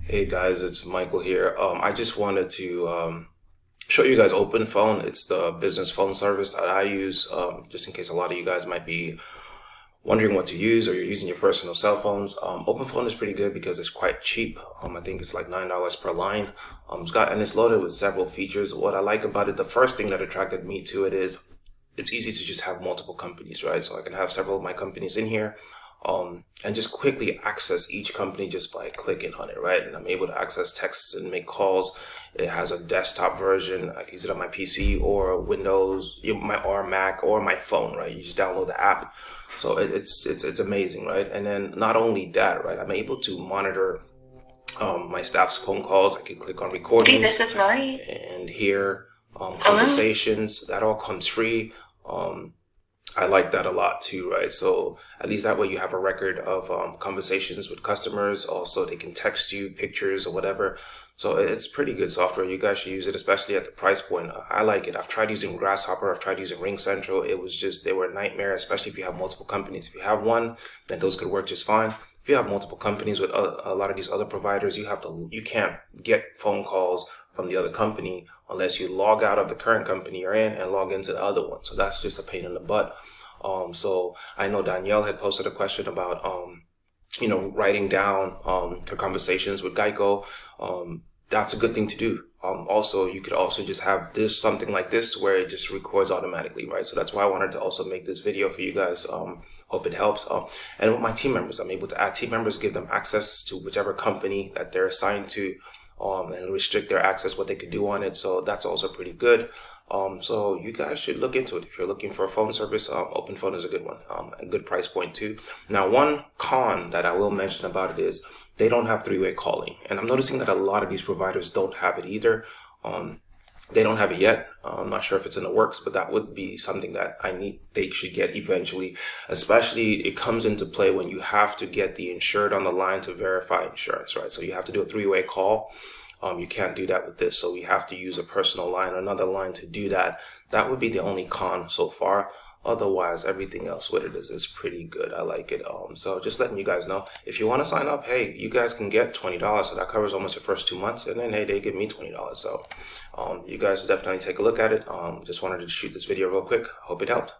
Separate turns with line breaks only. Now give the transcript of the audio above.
Hey guys, it's Michael here. I just wanted to show you guys Open Phone. It's the business phone service that I use, just in case a lot of you guys might be wondering what to use or you're using your personal cell phones. Open Phone is pretty good because it's quite cheap. I think it's like $9 per line. It's loaded with several features. What I like about it, the first thing that attracted me to it is it's easy to just have multiple companies, right? So I can have several of my companies in here. And just quickly access each company just by clicking on it, right? And I'm able to access texts and make calls. It has a desktop version. I can use it on my PC or Windows, or Mac or my phone, right? You just download the app. So it's amazing, right? And then not only that, right? I'm able to monitor my staff's phone calls. I can click on recordings and hear conversations. That all comes free. I like that a lot too, right? So at least that way you have a record of conversations with customers. Also, they can text you pictures or whatever. So it's pretty good software. You guys should use it, especially at the price point. I like it. I've tried using Grasshopper. I've tried using Ring Central. They were a nightmare, especially if you have multiple companies. If you have one, then those could work just fine. If you have multiple companies with a lot of these other providers, you can't get phone calls from the other company unless you log out of the current company you're in and log into the other one. So that's just a pain in the butt. So I know Danielle had posted a question about, writing down her conversations with Geico. That's a good thing to do. Also, you could also just have something like this where it just records automatically, right? So that's why I wanted to also make this video for you guys. Hope it helps. And with my team members, I'm able to add team members, give them access to whichever company that they're assigned to, and restrict their access, what they could do on it. So that's also pretty good. So you guys should look into it. If you're looking for a phone service, Open Phone is a good one. A good price point too. Now, one con that I will mention about it is they don't have three-way calling. And I'm noticing that a lot of these providers don't have it either. They don't have it yet. I'm not sure if it's in the works, but that would be something that they should get eventually. Especially it comes into play when you have to get the insured on the line to verify insurance, right? So you have to do a three-way call. You can't do that with this. So we have to use a personal line or another line to do that. That would be the only con so far. Otherwise, everything else with it is pretty good. I like it. So just letting you guys know, if you want to sign up, hey, you guys can get $20. So that covers almost your first 2 months. And then, hey, they give me $20. So you guys definitely take a look at it. Just wanted to shoot this video real quick. Hope it helped.